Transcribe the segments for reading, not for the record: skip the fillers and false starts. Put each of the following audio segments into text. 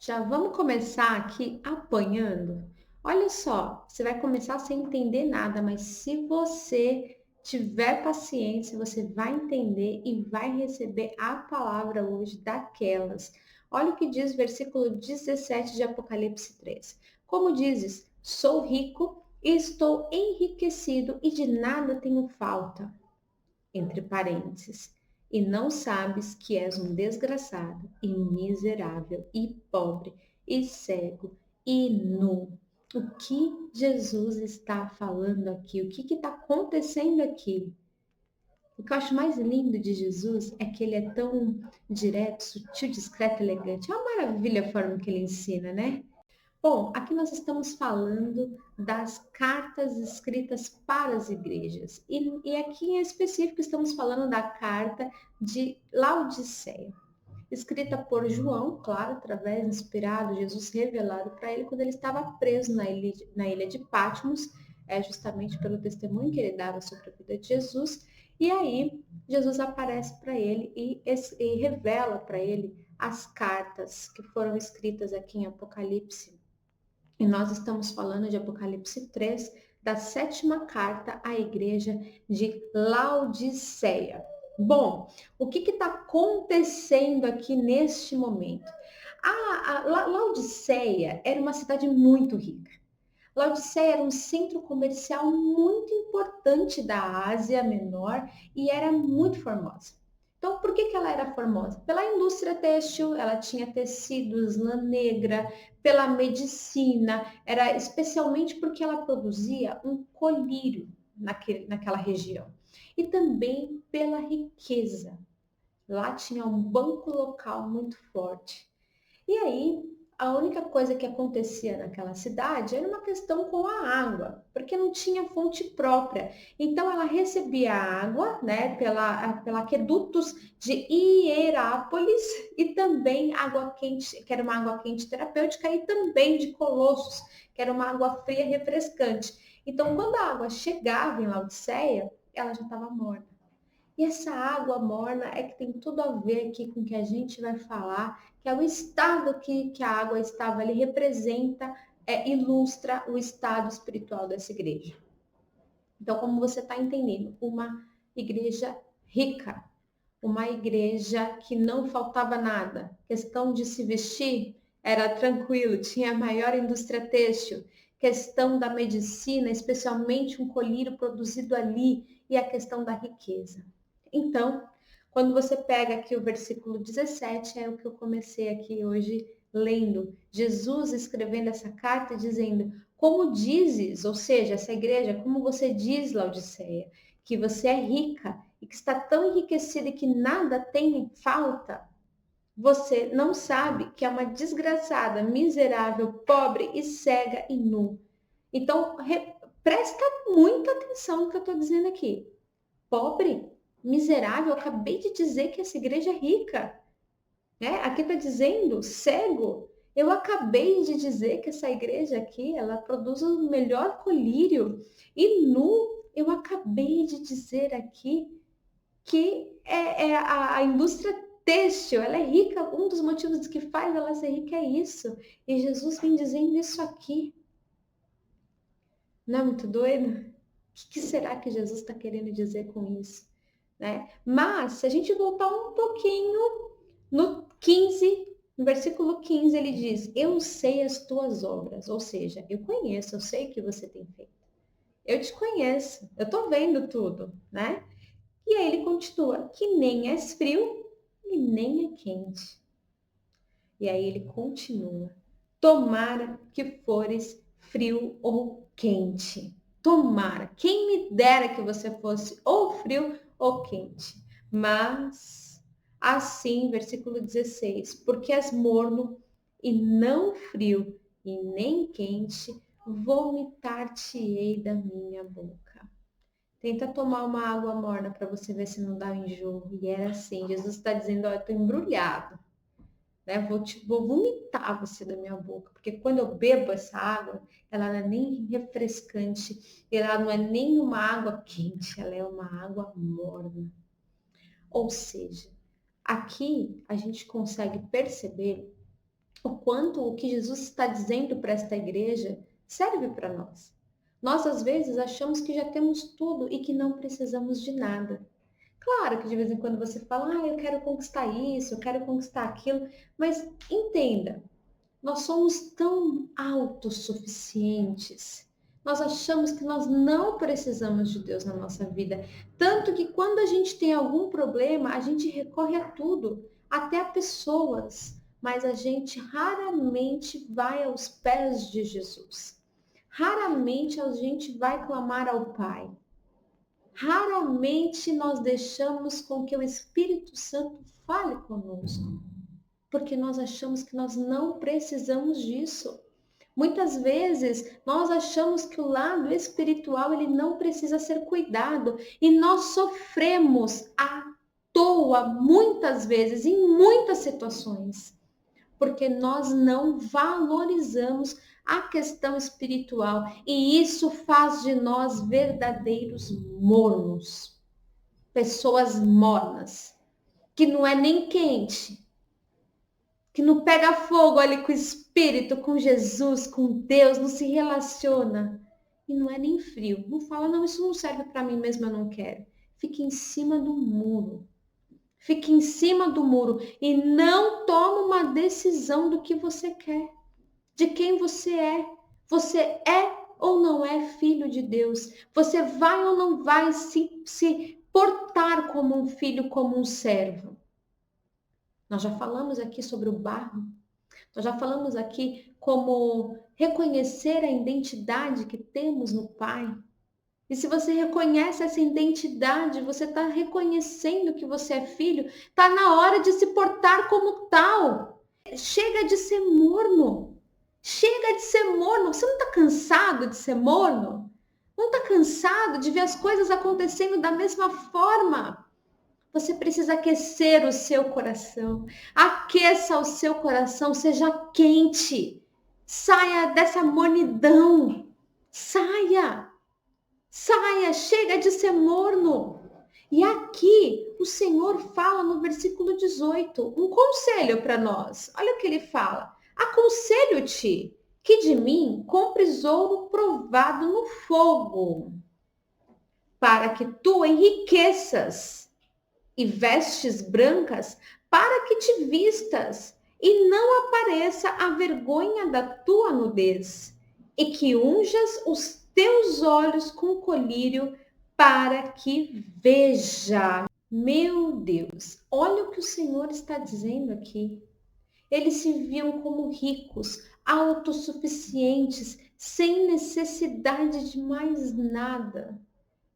Já vamos começar aqui apanhando? Olha só, você vai começar sem entender nada, mas se você tiver paciência, você vai entender e vai receber a palavra hoje daquelas. Olha o que diz o versículo 17 de Apocalipse 3. Como dizes, sou rico e estou enriquecido e de nada tenho falta entre parênteses, e não sabes que és um desgraçado e miserável e pobre e cego e nu. O que Jesus está falando aqui? O que está acontecendo aqui? O que eu acho mais lindo de Jesus é que ele é tão direto, sutil, discreto, elegante. É uma maravilha a forma que ele ensina, né? Bom, aqui nós estamos falando das cartas escritas para as igrejas. E aqui em específico estamos falando da carta de Laodiceia, escrita por João, claro, através, inspirado, Jesus revelado para ele quando ele estava preso na ilha de Patmos, justamente pelo testemunho que ele dava sobre a vida de Jesus. E aí, Jesus aparece para ele e revela para ele as cartas que foram escritas aqui em Apocalipse. E nós estamos falando de Apocalipse 3, da sétima carta à igreja de Laodiceia. Bom, o que está acontecendo aqui neste momento? A Laodiceia era uma cidade muito rica. Laodiceia era um centro comercial muito importante da Ásia Menor e era muito formosa. Então, por que ela era formosa? Pela indústria têxtil, ela tinha tecidos, lã negra, pela medicina, era especialmente porque ela produzia um colírio naquela região. E também pela riqueza. Lá tinha um banco local muito forte. E aí, a única coisa que acontecia naquela cidade era uma questão com a água, porque não tinha fonte própria. Então, ela recebia água, né, pela aquedutos de Hierápolis e também água quente, que era uma água quente terapêutica, e também de Colossos, que era uma água fria refrescante. Então, quando a água chegava em Laodiceia, ela já estava morna. E essa água morna é que tem tudo a ver aqui com o que a gente vai falar, que é o estado que a água estava ali, representa, ilustra o estado espiritual dessa igreja. Então, como você está entendendo, uma igreja rica, uma igreja que não faltava nada, questão de se vestir era tranquilo, tinha a maior indústria têxtil, questão da medicina, especialmente um colírio produzido ali, e a questão da riqueza. Então, quando você pega aqui o versículo 17, é o que eu comecei aqui hoje lendo. Jesus escrevendo essa carta e dizendo: como dizes, ou seja, essa igreja, como você diz, Laodiceia, que você é rica e que está tão enriquecida e que nada tem falta, você não sabe que é uma desgraçada, miserável, pobre e cega e nu. Então, presta muita atenção no que eu estou dizendo aqui. Pobre, miserável, eu acabei de dizer que essa igreja é rica. Né? Aqui está dizendo cego. Eu acabei de dizer que essa igreja aqui, ela produz o melhor colírio. E nu, eu acabei de dizer aqui que é a indústria têxtil, ela é rica. Um dos motivos que faz ela ser rica é isso. E Jesus vem dizendo isso aqui. Não é muito doido? O que será que Jesus está querendo dizer com isso? Né? Mas, se a gente voltar um pouquinho no 15, no versículo 15, ele diz: eu sei as tuas obras, ou seja, eu conheço, eu sei o que você tem feito. Eu te conheço, eu tô vendo tudo, né? E aí ele continua: que nem és frio e nem é quente. E aí ele continua: tomara que fores frio ou quente. Tomara, quem me dera que você fosse ou frio ou quente. Mas assim, versículo 16, porque és morno e não frio e nem quente, vomitar-te-ei da minha boca. Tenta tomar uma água morna para você ver se não dá um enjoo. E era assim, Jesus está dizendo: ó, eu estou embrulhado, né? Vou vomitar você da minha boca, porque quando eu bebo essa água, ela não é nem refrescante, ela não é nem uma água quente, ela é uma água morna. Ou seja, aqui a gente consegue perceber o quanto o que Jesus está dizendo para esta igreja serve para nós. Nós, às vezes, achamos que já temos tudo e que não precisamos de nada. Claro que de vez em quando você fala, eu quero conquistar isso, eu quero conquistar aquilo, mas entenda, nós somos tão autossuficientes. Nós achamos que nós não precisamos de Deus na nossa vida. Tanto que quando a gente tem algum problema, a gente recorre a tudo, até a pessoas. Mas a gente raramente vai aos pés de Jesus. Raramente a gente vai clamar ao Pai. Raramente nós deixamos com que o Espírito Santo fale conosco, porque nós achamos que nós não precisamos disso. Muitas vezes nós achamos que o lado espiritual ele não precisa ser cuidado e nós sofremos à toa muitas vezes em muitas situações, porque nós não valorizamos a questão espiritual e isso faz de nós verdadeiros mornos, pessoas mornas, que não é nem quente, que não pega fogo ali com o Espírito, com Jesus, com Deus, não se relaciona. E não é nem frio. Não fala, não, isso não serve para mim mesmo, eu não quero. Fique em cima do muro. Fique em cima do muro e não toma uma decisão do que você quer, de quem você é. Você é ou não é filho de Deus? Você vai ou não vai se portar como um filho, como um servo? Nós já falamos aqui sobre o barro. Nós já falamos aqui como reconhecer a identidade que temos no Pai. E se você reconhece essa identidade, você está reconhecendo que você é filho, está na hora de se portar como tal. Chega de ser morno. Chega de ser morno. Você não está cansado de ser morno? Não está cansado de ver as coisas acontecendo da mesma forma? Você precisa aquecer o seu coração. Aqueça o seu coração, seja quente. Saia dessa mornidão. Saia. Saia, chega de ser morno. E aqui o Senhor fala no versículo 18, um conselho para nós. Olha o que ele fala. Aconselho-te que de mim compres ouro provado no fogo, para que tu enriqueças, e vestes brancas, para que te vistas e não apareça a vergonha da tua nudez, e que unjas os teus olhos com colírio, para que veja. Meu Deus, olha o que o Senhor está dizendo aqui. Eles se viam como ricos, autossuficientes, sem necessidade de mais nada.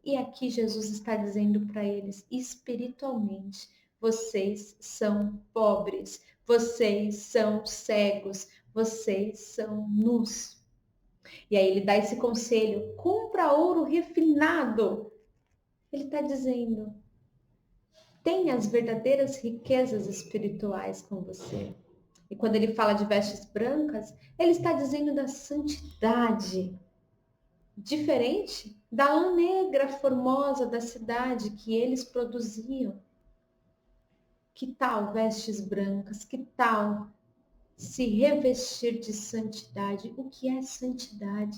E aqui Jesus está dizendo para eles, espiritualmente, vocês são pobres, vocês são cegos, vocês são nus. E aí ele dá esse conselho, compra ouro refinado. Ele está dizendo, tenha as verdadeiras riquezas espirituais com você. E quando ele fala de vestes brancas, ele está dizendo da santidade, diferente da lã negra formosa da cidade que eles produziam. Que tal vestes brancas? Que tal se revestir de santidade? O que é santidade?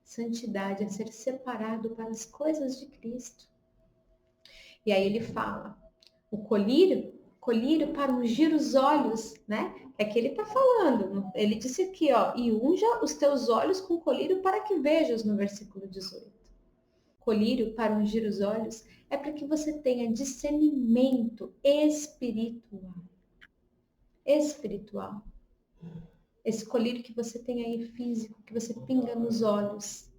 Santidade é ser separado para as coisas de Cristo. E aí ele fala, o colírio para ungir os olhos, né? É que ele está falando. Ele disse aqui, ó, e unja os teus olhos com colírio para que vejas, no versículo 18. Colírio para ungir os olhos é para que você tenha discernimento espiritual. Espiritual. Esse colírio que você tem aí físico, que você pinga nos olhos,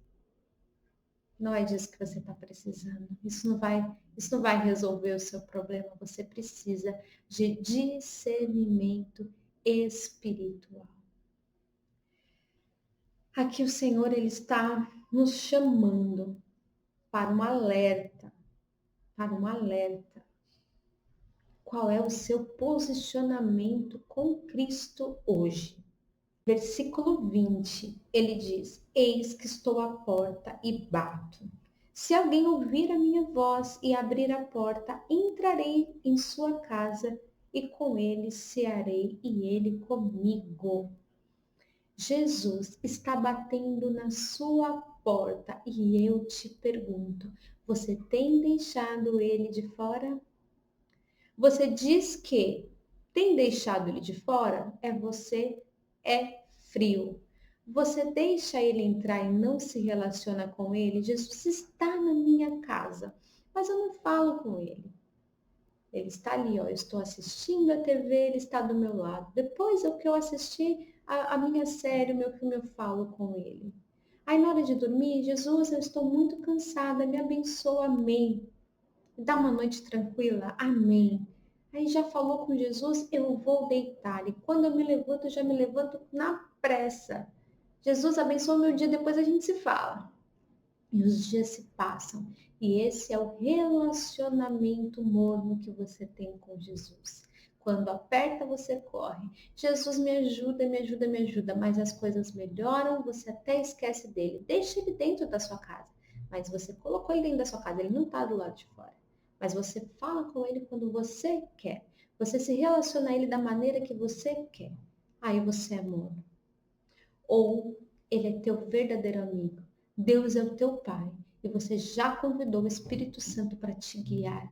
não é disso que você está precisando. Isso não vai resolver o seu problema. Você precisa de discernimento espiritual. Aqui o Senhor ele está nos chamando para um alerta, Qual é o seu posicionamento com Cristo hoje? Versículo 20, ele diz, eis que estou à porta e bato. Se alguém ouvir a minha voz e abrir a porta, entrarei em sua casa e com ele cearei e ele comigo. Jesus está batendo na sua porta e eu te pergunto, você tem deixado ele de fora? Você diz que tem deixado ele de fora? Você é frio. Você deixa ele entrar e não se relaciona com ele? Jesus está na minha casa, mas eu não falo com ele. Ele está ali, ó, eu estou assistindo a TV, ele está do meu lado. Depois que eu assisti a minha série, o meu filme, eu falo com ele. Aí na hora de dormir, Jesus, eu estou muito cansada, me abençoa, amém. Dá uma noite tranquila, amém. Aí já falou com Jesus, eu vou deitar. E quando eu me levanto, eu já me levanto na pressa. Jesus abençoa o meu dia, depois a gente se fala. E os dias se passam. E esse é o relacionamento morno que você tem com Jesus. Quando aperta, você corre. Jesus me ajuda, me ajuda, me ajuda. Mas as coisas melhoram, você até esquece dele. Deixa ele dentro da sua casa. Mas você colocou ele dentro da sua casa, ele não está do lado de fora. Mas você fala com ele quando você quer. Você se relaciona a ele da maneira que você quer. Aí você é morno. Ou ele é teu verdadeiro amigo. Deus é o teu Pai e você já convidou o Espírito Santo para te guiar.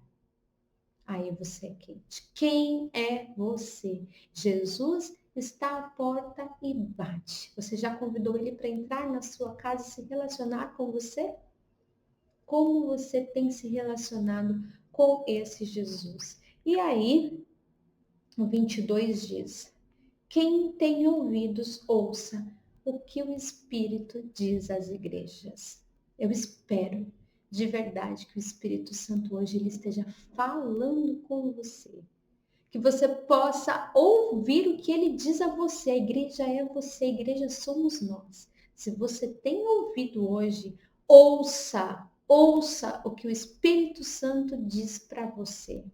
Aí você é quente. Quem é você? Jesus está à porta e bate. Você já convidou ele para entrar na sua casa e se relacionar com você? Como você tem se relacionado com esse Jesus? E aí, o 22 diz: quem tem ouvidos, ouça o que o Espírito diz às igrejas. Eu espero de verdade que o Espírito Santo hoje ele esteja falando com você. Que você possa ouvir o que ele diz a você. A igreja é você, a igreja somos nós. Se você tem ouvido hoje, ouça o que o Espírito Santo diz para você.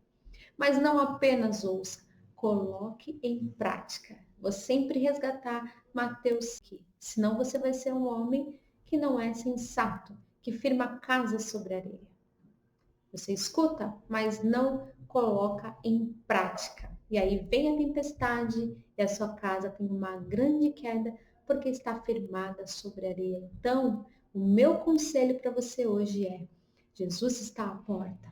Mas não apenas ouça, coloque em prática. Vou sempre resgatar Mateus aqui. Senão você vai ser um homem que não é sensato, que firma casa sobre areia. Você escuta, mas não coloca em prática. E aí vem a tempestade e a sua casa tem uma grande queda porque está firmada sobre areia. Então, o meu conselho para você hoje é: Jesus está à porta,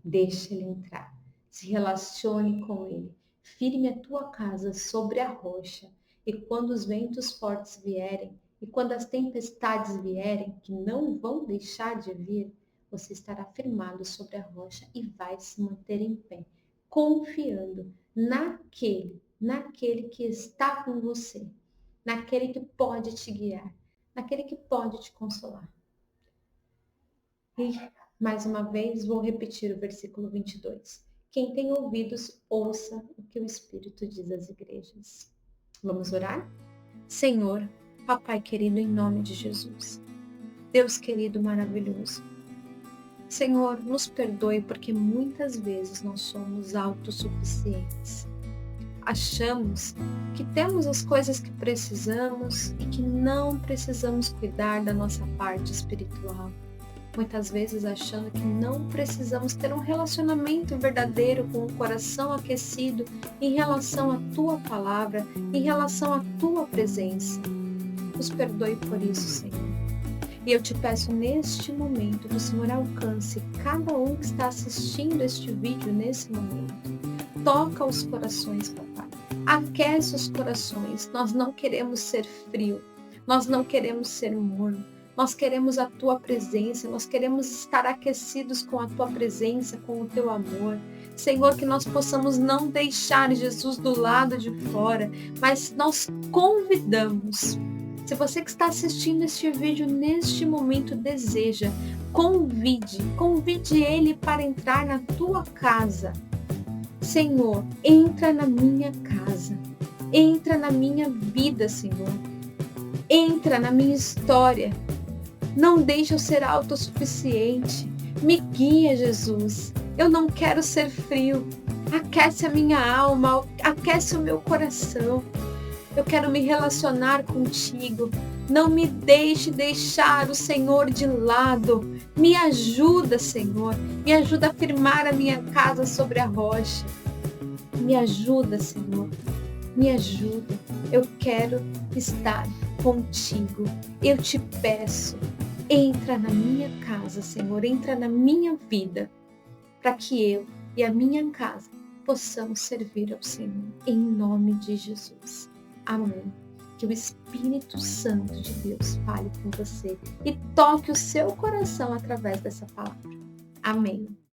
deixa ele entrar. Se relacione com ele. Firme a tua casa sobre a rocha. E quando os ventos fortes vierem, e quando as tempestades vierem, que não vão deixar de vir, você estará firmado sobre a rocha e vai se manter em pé, confiando naquele que está com você, naquele que pode te guiar, naquele que pode te consolar. E, mais uma vez, vou repetir o versículo 22. Quem tem ouvidos, ouça o que o Espírito diz às igrejas. Vamos orar? Senhor, Papai querido, em nome de Jesus. Deus querido, maravilhoso. Senhor, nos perdoe porque muitas vezes nós somos autossuficientes. Achamos que temos as coisas que precisamos e que não precisamos cuidar da nossa parte espiritual. Muitas vezes achando que não precisamos ter um relacionamento verdadeiro com o coração aquecido em relação à Tua palavra, em relação à Tua presença. Nos perdoe por isso, Senhor. E eu te peço neste momento que o Senhor alcance cada um que está assistindo este vídeo nesse momento. Toca os corações, Papai. Aquece os corações. Nós não queremos ser frio. Nós não queremos ser morno. Nós queremos a Tua presença. Nós queremos estar aquecidos com a Tua presença, com o Teu amor. Senhor, que nós possamos não deixar Jesus do lado de fora, mas nós convidamos. Se você que está assistindo este vídeo neste momento deseja, convide ele para entrar na tua casa. Senhor, entra na minha casa, entra na minha vida, Senhor. Entra na minha história. Não deixe eu ser autossuficiente. Me guia, Jesus. Eu não quero ser frio. Aquece a minha alma, aquece o meu coração. Eu quero me relacionar contigo. Não me deixe deixar o Senhor de lado. Me ajuda, Senhor. Me ajuda a firmar a minha casa sobre a rocha. Me ajuda, Senhor. Me ajuda. Eu quero estar contigo. Eu te peço, entra na minha casa, Senhor, entra na minha vida, para que eu e a minha casa possamos servir ao Senhor, em nome de Jesus. Amém. Que o Espírito Santo de Deus fale com você e toque o seu coração através dessa palavra. Amém.